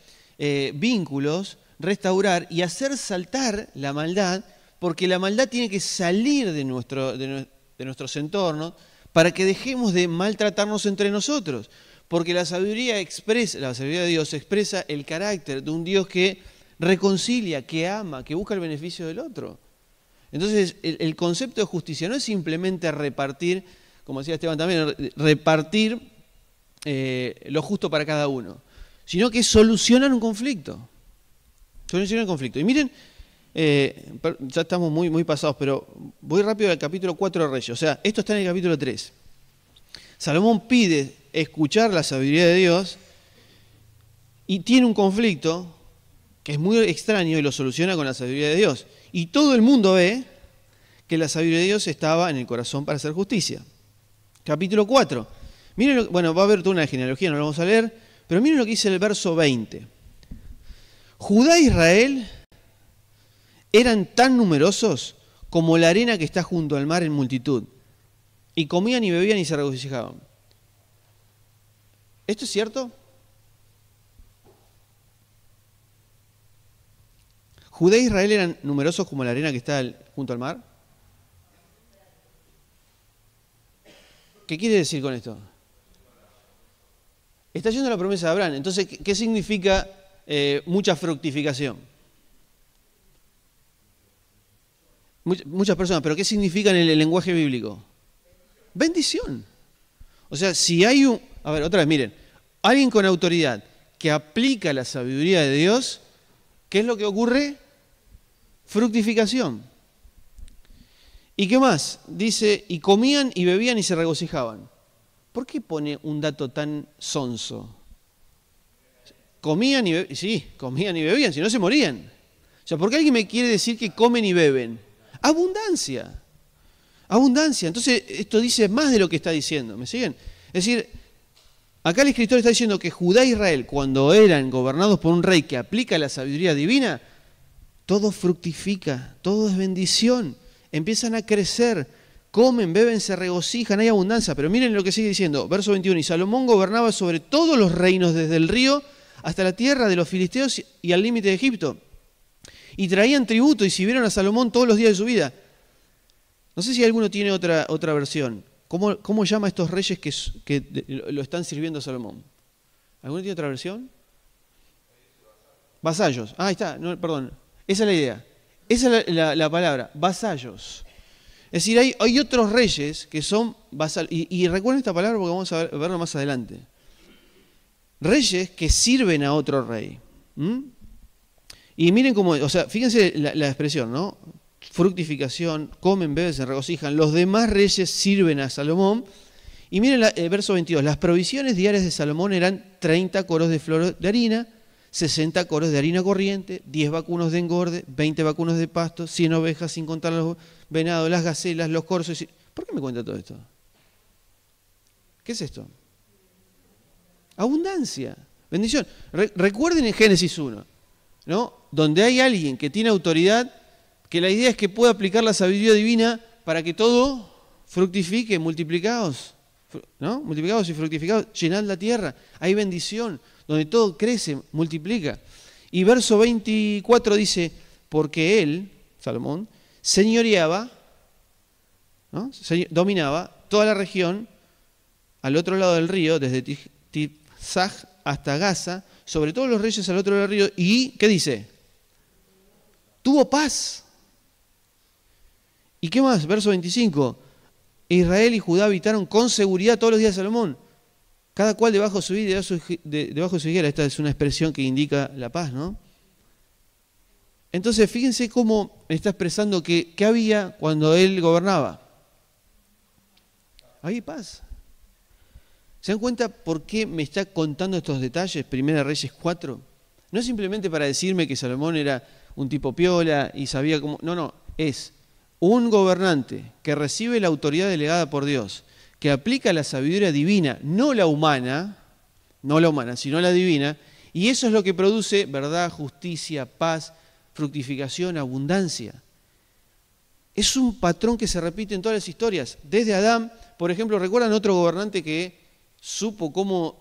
vínculos, restaurar y hacer saltar la maldad, porque la maldad tiene que salir de nuestros entornos para que dejemos de maltratarnos entre nosotros. Porque la sabiduría de Dios expresa el carácter de un Dios que reconcilia, que ama, que busca el beneficio del otro. Entonces, el concepto de justicia no es simplemente repartir, como decía Esteban también, repartir lo justo para cada uno, sino que es solucionar un conflicto. Solucionar un conflicto. Y miren Ya estamos muy pasados, pero voy rápido al capítulo 4 de Reyes. O sea, esto está en el capítulo 3. Salomón pide escuchar la sabiduría de Dios y tiene un conflicto que es muy extraño y lo soluciona con la sabiduría de Dios. Y todo el mundo ve que la sabiduría de Dios estaba en el corazón para hacer justicia. Capítulo 4. Miren, bueno, va a haber toda una genealogía, no lo vamos a leer, pero miren lo que dice el verso 20. Judá e Israel eran tan numerosos como la arena que está junto al mar en multitud, y comían y bebían y se regocijaban. ¿Esto es cierto? ¿Judá e Israel eran numerosos como la arena que está junto al mar? ¿Qué quiere decir con esto? Está yendo a la promesa de Abraham. Entonces, ¿qué significa mucha fructificación? Muchas personas, pero ¿qué significa en el lenguaje bíblico? Bendición. O sea, si hay un... A ver, otra vez, miren. Alguien con autoridad que aplica la sabiduría de Dios, ¿qué es lo que ocurre? Fructificación. ¿Y qué más? Dice, y comían y bebían y se regocijaban. ¿Por qué pone un dato tan sonso? Comían y bebían, sí, comían y bebían, si no se morían. O sea, ¿por qué alguien me quiere decir que comen y beben? Abundancia. Abundancia. Entonces, esto dice más de lo que está diciendo. ¿Me siguen? Es decir, acá el escritor está diciendo que Judá e Israel, cuando eran gobernados por un rey que aplica la sabiduría divina, todo fructifica, todo es bendición. Empiezan a crecer, comen, beben, se regocijan, hay abundancia. Pero miren lo que sigue diciendo, verso 21. Y Salomón gobernaba sobre todos los reinos, desde el río hasta la tierra de los filisteos y al límite de Egipto. Y traían tributo y sirvieron a Salomón todos los días de su vida. No sé si alguno tiene otra versión. ¿Cómo llama a estos reyes que lo están sirviendo a Salomón? ¿Alguno tiene otra versión? Vasallos. Ah, ahí está, no, perdón. Esa es la idea. Esa es la palabra, vasallos. Es decir, hay otros reyes que son vasallos. Y recuerden esta palabra porque vamos a verlo más adelante. Reyes que sirven a otro rey. Y miren cómo, o sea, fíjense la expresión, ¿no? Fructificación, comen, beben, se regocijan. Los demás reyes sirven a Salomón. Y miren el verso 22. Las provisiones diarias de Salomón eran 30 coros de flor de harina, 60 coros de harina corriente, 10 vacunos de engorde, 20 vacunos de pasto, 100 ovejas, sin contar los venados, las gacelas, los corzos. ¿Por qué me cuenta todo esto? ¿Qué es esto? Abundancia, bendición. Recuerden en Génesis 1, ¿no? Donde hay alguien que tiene autoridad, que la idea es que pueda aplicar la sabiduría divina para que todo fructifique, multiplicados, ¿no? Multiplicados y fructificados, llenad la tierra. Hay bendición, donde todo crece, multiplica. Y verso 24 dice, porque él, Salomón, señoreaba, ¿no? Dominaba toda la región al otro lado del río, desde Tifsaj hasta Gaza, sobre todos los reyes al otro lado del río. ¿Y qué dice? Tuvo paz. ¿Y qué más? Verso 25. Israel y Judá habitaron con seguridad todos los días de Salomón, cada cual debajo de su vid y debajo de su higuera. Esta es una expresión que indica la paz, ¿no? Entonces, fíjense cómo está expresando que había cuando él gobernaba. Había paz. ¿Se dan cuenta por qué me está contando estos detalles? Primera Reyes 4. No es simplemente para decirme que Salomón era un tipo piola y sabía cómo... No, es un gobernante que recibe la autoridad delegada por Dios, que aplica la sabiduría divina, no la humana, sino la divina, y eso es lo que produce verdad, justicia, paz, fructificación, abundancia. Es un patrón que se repite en todas las historias. Desde Adán, por ejemplo, ¿recuerdan otro gobernante que supo cómo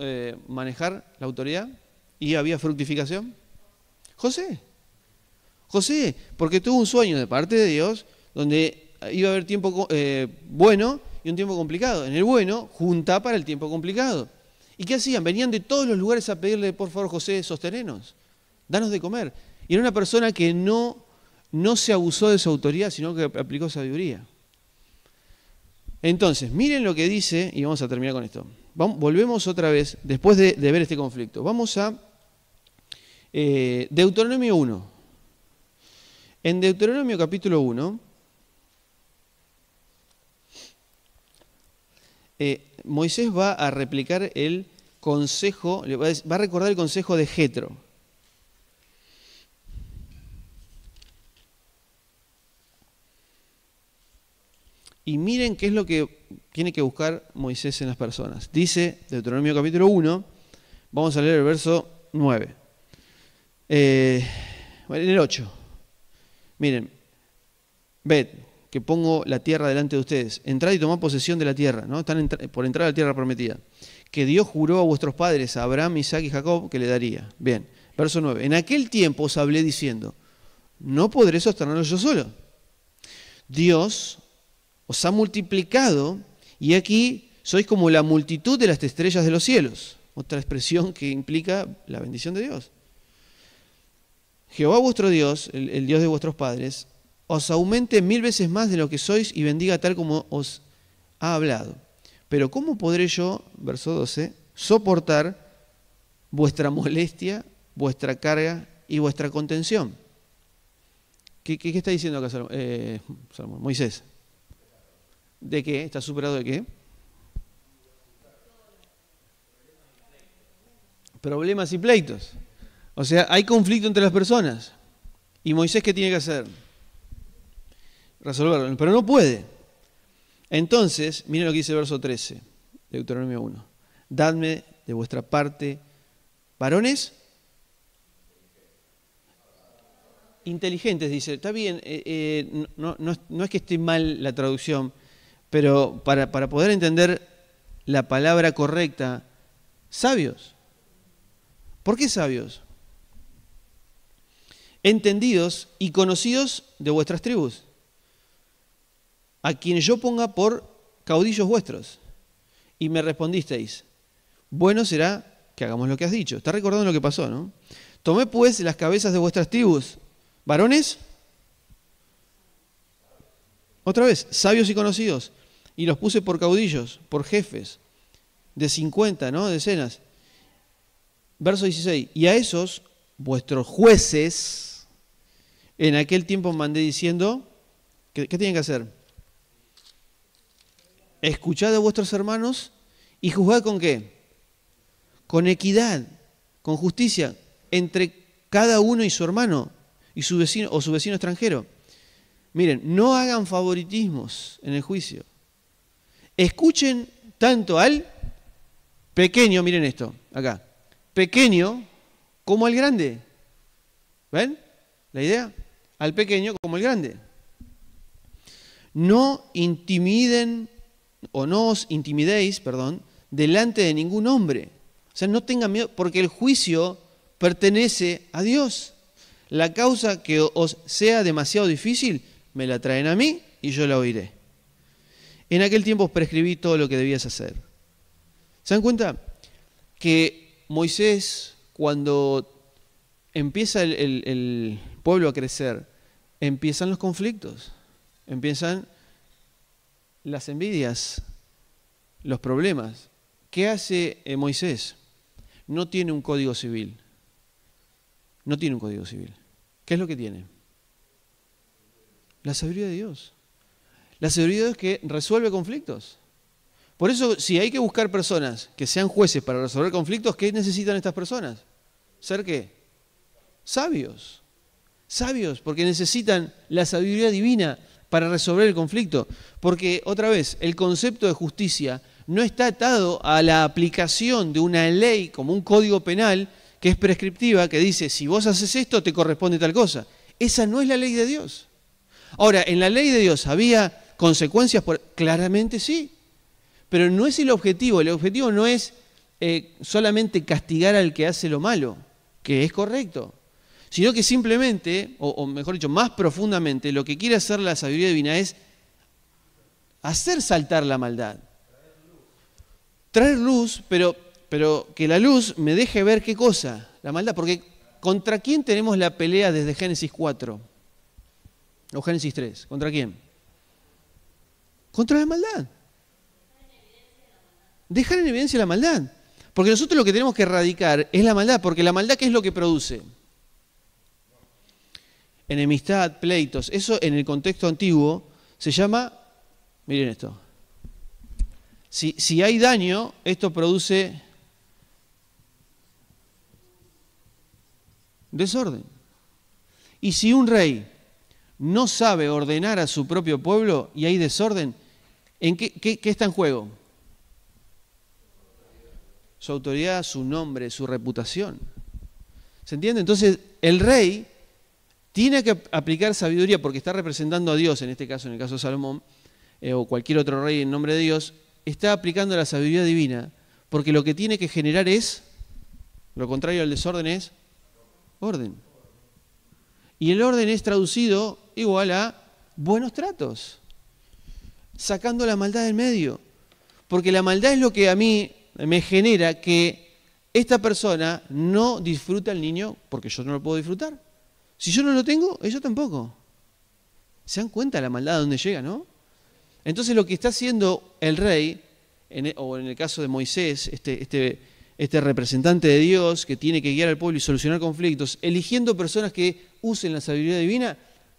manejar la autoridad y había fructificación? José, porque tuvo un sueño de parte de Dios donde iba a haber tiempo bueno y un tiempo complicado. En el bueno, junta para el tiempo complicado. ¿Y qué hacían? Venían de todos los lugares a pedirle, por favor, José, sostenenos, danos de comer. Y era una persona que no se abusó de su autoridad, sino que aplicó sabiduría. Entonces, miren lo que dice, y vamos a terminar con esto. Volvemos otra vez, después de ver este conflicto. Vamos a Deuteronomio 1. En Deuteronomio capítulo 1, Moisés va a replicar el consejo, va a recordar el consejo de Jetro. Y miren qué es lo que tiene que buscar Moisés en las personas. Dice Deuteronomio capítulo 1, vamos a leer el verso 9. En el 8. Miren, ved que pongo la tierra delante de ustedes. Entrad y tomad posesión de la tierra, ¿no? Están por entrar a la tierra prometida. Que Dios juró a vuestros padres, a Abraham, Isaac y Jacob, que le daría. Bien, verso 9. En aquel tiempo os hablé diciendo, no podré sostenerlo yo solo. Dios os ha multiplicado y aquí sois como la multitud de las estrellas de los cielos. Otra expresión que implica la bendición de Dios. Jehová vuestro Dios, el Dios de vuestros padres, os aumente 1000 veces más de lo que sois y bendiga tal como os ha hablado. Pero ¿cómo podré yo, verso 12, soportar vuestra molestia, vuestra carga y vuestra contención? ¿Qué está diciendo acá Salomón? Moisés? ¿De qué? ¿Está superado de qué? Problemas y pleitos. O sea, hay conflicto entre las personas. ¿Y Moisés qué tiene que hacer? Resolverlo, pero no puede. Entonces, miren lo que dice el verso 13, Deuteronomio 1. Dadme de vuestra parte, varones inteligentes, dice. Está bien, no es que esté mal la traducción, pero para poder entender la palabra correcta, sabios. ¿Por qué sabios? Entendidos y conocidos de vuestras tribus, a quienes yo ponga por caudillos vuestros. Y me respondisteis, bueno será que hagamos lo que has dicho. Está recordando lo que pasó, ¿no? Tomé pues las cabezas de vuestras tribus, varones, otra vez, sabios y conocidos, y los puse por caudillos, por jefes, de 50, ¿no? Decenas. Verso 16, y a esos, vuestros jueces, en aquel tiempo mandé diciendo, ¿qué tienen que hacer? Escuchad a vuestros hermanos y juzgad ¿con qué? Con equidad, con justicia, entre cada uno y su hermano, y su vecino o su vecino extranjero. Miren, no hagan favoritismos en el juicio. Escuchen tanto al pequeño, miren esto, acá, pequeño como al grande. ¿Ven la idea? Al pequeño como al grande. No intimiden o no os intimidéis, delante de ningún hombre. O sea, no tengan miedo, porque el juicio pertenece a Dios. La causa que os sea demasiado difícil, me la traen a mí y yo la oiré. En aquel tiempo os prescribí todo lo que debías hacer. ¿Se dan cuenta? Que Moisés, cuando empieza el pueblo a crecer, empiezan los conflictos, empiezan las envidias, los problemas. ¿Qué hace Moisés? No tiene un código civil. No tiene un código civil. ¿Qué es lo que tiene? La sabiduría de Dios. La sabiduría de Dios que resuelve conflictos. Por eso, si hay que buscar personas que sean jueces para resolver conflictos, ¿qué necesitan estas personas? ¿Ser qué? Sabios. Sabios, porque necesitan la sabiduría divina para resolver el conflicto. Porque, otra vez, el concepto de justicia no está atado a la aplicación de una ley como un código penal que es prescriptiva, que dice, si vos haces esto, te corresponde tal cosa. Esa no es la ley de Dios. Ahora, ¿en la ley de Dios había consecuencias? Claramente sí. Pero no es el objetivo. El objetivo no es solamente castigar al que hace lo malo, que es correcto, sino que simplemente, o mejor dicho, más profundamente, lo que quiere hacer la sabiduría divina es hacer saltar la maldad. Traer luz, pero que la luz me deje ver qué cosa, la maldad. Porque ¿contra quién tenemos la pelea desde Génesis 4? O Génesis 3. ¿Contra quién? Contra la maldad. Dejar en evidencia la maldad. Porque nosotros lo que tenemos que erradicar es la maldad. Porque la maldad, ¿qué es lo que produce? enemistad, pleitos. Eso en el contexto antiguo se llama, miren esto, si hay daño, esto produce desorden. Y si un rey no sabe ordenar a su propio pueblo y hay desorden, ¿en qué está en juego? Su autoridad, su nombre, su reputación. ¿Se entiende? Entonces, el rey tiene que aplicar sabiduría porque está representando a Dios, en este caso, en el caso de Salomón, o cualquier otro rey en nombre de Dios, está aplicando la sabiduría divina porque lo que tiene que generar es, lo contrario al desorden es, orden. Y el orden es traducido igual a buenos tratos, sacando la maldad del medio. Porque la maldad es lo que a mí me genera que esta persona no disfruta al niño porque yo no lo puedo disfrutar. Si yo no lo tengo, ellos tampoco. ¿Se dan cuenta la maldad a dónde llega, no? Entonces lo que está haciendo el rey, o en el caso de Moisés, este representante de Dios que tiene que guiar al pueblo y solucionar conflictos, eligiendo personas que usen la sabiduría divina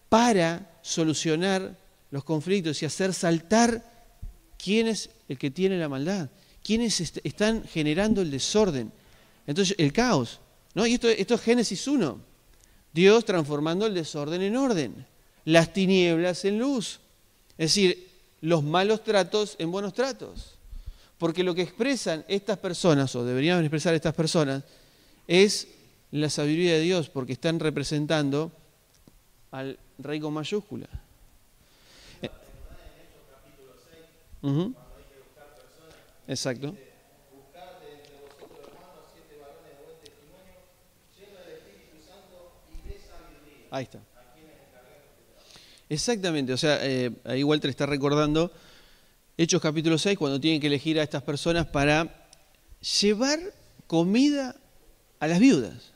para solucionar los conflictos y hacer saltar quién es el que tiene la maldad, quiénes están generando el desorden. Entonces, el caos, ¿no? Y esto es Génesis 1. Dios transformando el desorden en orden, las tinieblas en luz. Es decir, los malos tratos en buenos tratos. Porque lo que expresan estas personas, o deberían expresar estas personas, es la sabiduría de Dios, porque están representando al rey con mayúscula. Exacto. Ahí está. Exactamente, o sea, ahí Walter está recordando Hechos capítulo 6, cuando tienen que elegir a estas personas para llevar comida a las viudas.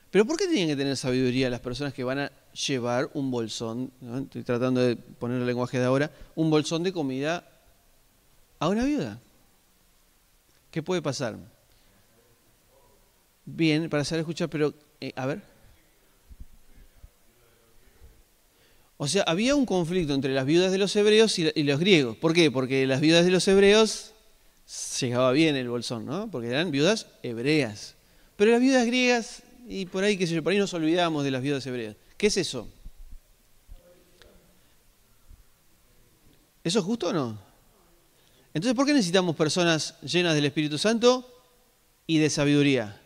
Pero ¿por qué tienen que tener sabiduría las personas que van a llevar un bolsón, ¿no? Estoy tratando de poner el lenguaje de ahora, un bolsón de comida a una viuda? ¿Qué puede pasar? Bien, para saber escuchar, pero a ver. O sea, había un conflicto entre las viudas de los hebreos y los griegos. ¿Por qué? Porque las viudas de los hebreos llegaba bien el bolsón, ¿no? Porque eran viudas hebreas. Pero las viudas griegas, y por ahí, qué sé yo, por ahí nos olvidamos de las viudas hebreas. ¿Qué es eso? ¿Eso es justo o no? Entonces, ¿por qué necesitamos personas llenas del Espíritu Santo y de sabiduría?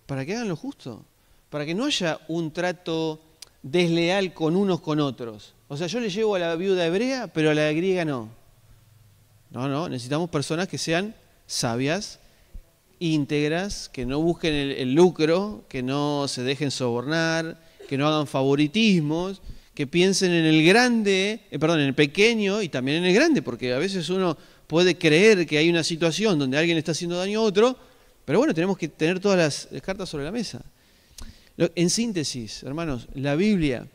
Para que hagan lo justo. Para que no haya un trato desleal con unos con otros. O sea, yo le llevo a la viuda hebrea, pero a la griega no. No, necesitamos personas que sean sabias, íntegras, que no busquen el lucro, que no se dejen sobornar, que no hagan favoritismos, que piensen en el grande, en el pequeño y también en el grande, porque a veces uno puede creer que hay una situación donde alguien está haciendo daño a otro, pero bueno, tenemos que tener todas las cartas sobre la mesa. En síntesis, hermanos, la Biblia,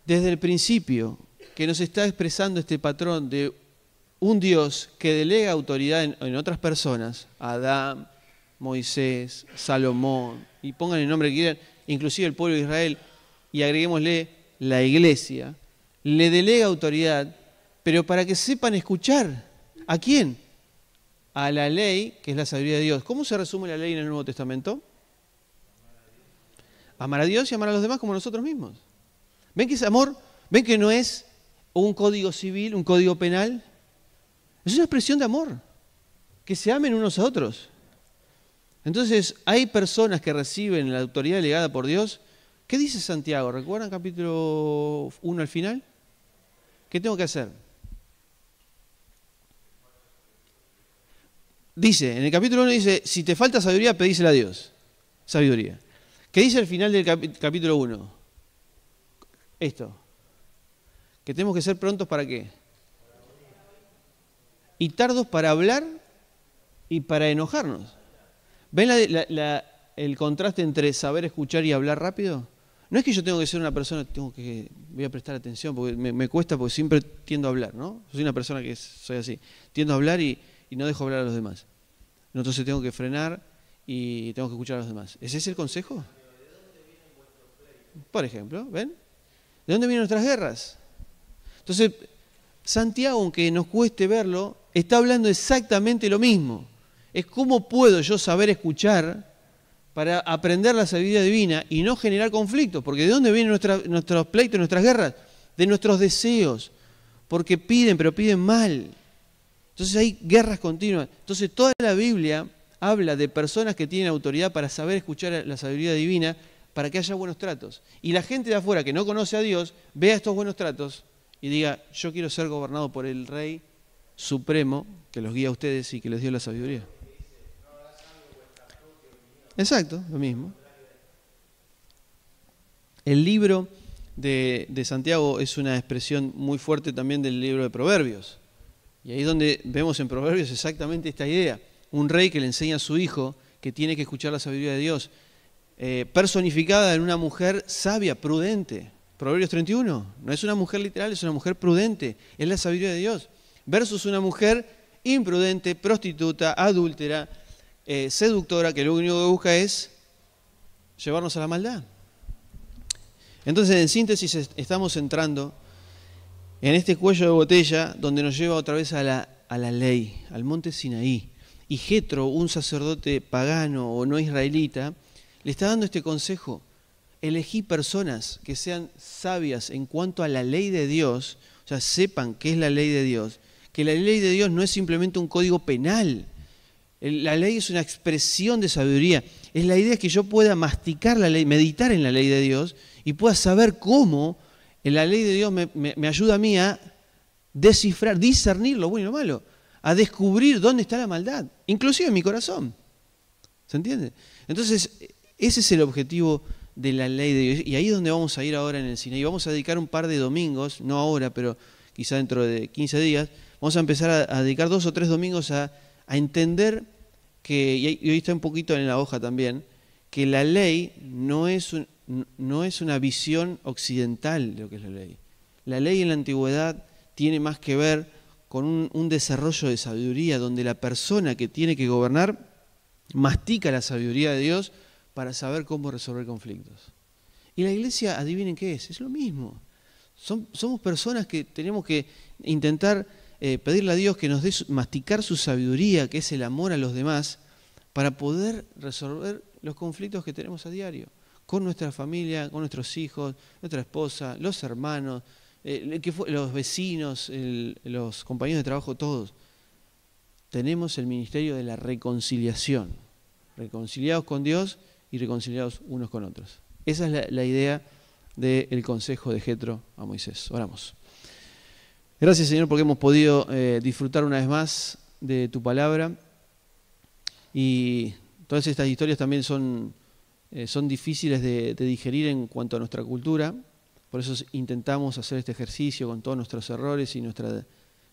desde el principio, que nos está expresando este patrón de un Dios que delega autoridad en otras personas, Adán, Moisés, Salomón, y pongan el nombre que quieran, inclusive el pueblo de Israel, y agreguémosle la iglesia, le delega autoridad, pero para que sepan escuchar. ¿A quién? A la ley, que es la sabiduría de Dios. ¿Cómo se resume la ley en el Nuevo Testamento? Amar a Dios y amar a los demás como nosotros mismos. ¿Ven que es amor? ¿Ven que no es un código civil, un código penal? Es una expresión de amor. Que se amen unos a otros. Entonces, hay personas que reciben la autoridad delegada por Dios. ¿Qué dice Santiago? ¿Recuerdan capítulo 1 al final? ¿Qué tengo que hacer? Dice, en el capítulo 1 dice, si te falta sabiduría, pedísela a Dios. Sabiduría. ¿Qué dice al final del capítulo 1? Esto. Que tenemos que ser prontos para qué. Y tardos para hablar y para enojarnos. ¿Ven el contraste entre saber escuchar y hablar rápido? No es que yo tengo que ser una persona, voy a prestar atención, porque me cuesta, porque siempre tiendo a hablar, ¿no? Soy una persona que soy así. Tiendo a hablar y no dejo hablar a los demás. Entonces tengo que frenar y tengo que escuchar a los demás. ¿Es ese el consejo? por ejemplo, ¿ven? ¿De dónde vienen nuestras guerras? Entonces, Santiago, aunque nos cueste verlo, está hablando exactamente lo mismo. Es cómo puedo yo saber escuchar para aprender la sabiduría divina y no generar conflictos. Porque ¿de dónde vienen nuestros pleitos, nuestras guerras? De nuestros deseos. Porque piden, pero piden mal. Entonces hay guerras continuas. Entonces toda la Biblia habla de personas que tienen autoridad para saber escuchar la sabiduría divina para que haya buenos tratos. Y la gente de afuera que no conoce a Dios, vea estos buenos tratos y diga, yo quiero ser gobernado por el Rey Supremo que los guía a ustedes y que les dio la sabiduría. Exacto, lo mismo. El libro de Santiago es una expresión muy fuerte también del libro de Proverbios. Y ahí es donde vemos en Proverbios exactamente esta idea. Un rey que le enseña a su hijo que tiene que escuchar la sabiduría de Dios, personificada en una mujer sabia, prudente. Proverbios 31, no es una mujer literal, es una mujer prudente, es la sabiduría de Dios. Versus una mujer imprudente, prostituta, adúltera, seductora, que lo único que busca es llevarnos a la maldad. Entonces, en síntesis, estamos entrando en este cuello de botella donde nos lleva otra vez a la ley, al monte Sinaí. Y Jetro, un sacerdote pagano o no israelita, le está dando este consejo. Elegí personas que sean sabias en cuanto a la ley de Dios, o sea, sepan qué es la ley de Dios, que la ley de Dios no es simplemente un código penal. La ley es una expresión de sabiduría. Es la idea que yo pueda masticar la ley, meditar en la ley de Dios y pueda saber cómo la ley de Dios me ayuda a mí a descifrar, discernir lo bueno y lo malo, a descubrir dónde está la maldad, inclusive en mi corazón. ¿Se entiende? Entonces, ese es el objetivo de la ley de Dios. Y ahí es donde vamos a ir ahora en el Sinaí. Vamos a dedicar un par de domingos, no ahora, pero quizá dentro de 15 días, vamos a empezar a dedicar 2 o 3 domingos a entender que, y hoy está un poquito en la hoja también, que la ley no es una visión occidental de lo que es la ley. La ley en la antigüedad tiene más que ver con un desarrollo de sabiduría, donde la persona que tiene que gobernar mastica la sabiduría de Dios para saber cómo resolver conflictos. Y la iglesia, adivinen qué es lo mismo. Somos personas que tenemos que intentar pedirle a Dios que nos dé masticar su sabiduría, que es el amor a los demás, para poder resolver los conflictos que tenemos a diario, con nuestra familia, con nuestros hijos, nuestra esposa, los hermanos, los vecinos, los compañeros de trabajo, todos. Tenemos el ministerio de la reconciliación, reconciliados con Dios y reconciliados unos con otros. Esa es la idea del consejo de Jetro a Moisés. Oramos. Gracias, Señor, porque hemos podido disfrutar una vez más de tu palabra. Y todas estas historias también son difíciles de digerir en cuanto a nuestra cultura. Por eso intentamos hacer este ejercicio con todos nuestros errores y nuestra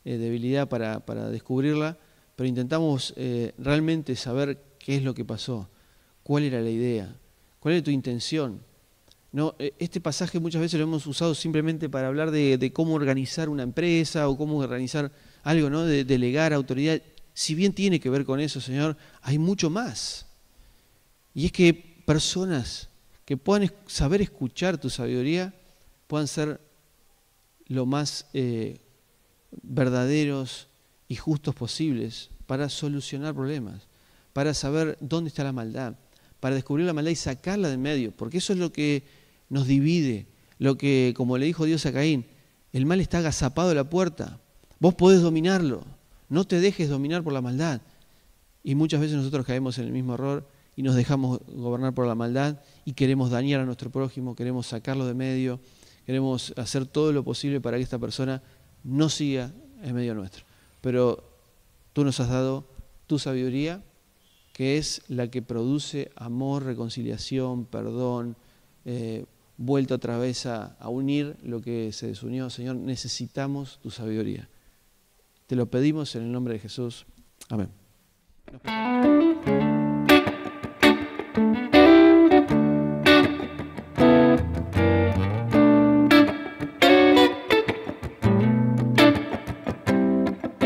debilidad para descubrirla. Pero intentamos realmente saber qué es lo que pasó, cuál era la idea, cuál era tu intención. No, este pasaje muchas veces lo hemos usado simplemente para hablar de cómo organizar una empresa o cómo organizar algo, ¿no? De delegar autoridad. Si bien tiene que ver con eso, Señor, hay mucho más. Y es que personas que puedan saber escuchar tu sabiduría puedan ser lo más verdaderos y justos posibles para solucionar problemas, para saber dónde está la maldad, para descubrir la maldad y sacarla de en medio, porque eso es lo que nos divide, lo que, como le dijo Dios a Caín, el mal está agazapado a la puerta, vos podés dominarlo, no te dejes dominar por la maldad. Y muchas veces nosotros caemos en el mismo error y nos dejamos gobernar por la maldad y queremos dañar a nuestro prójimo, queremos sacarlo de medio, queremos hacer todo lo posible para que esta persona no siga en medio nuestro. Pero tú nos has dado tu sabiduría, que es la que produce amor, reconciliación, perdón, vuelta otra vez a unir lo que se desunió. Señor, necesitamos tu sabiduría. Te lo pedimos en el nombre de Jesús. Amén.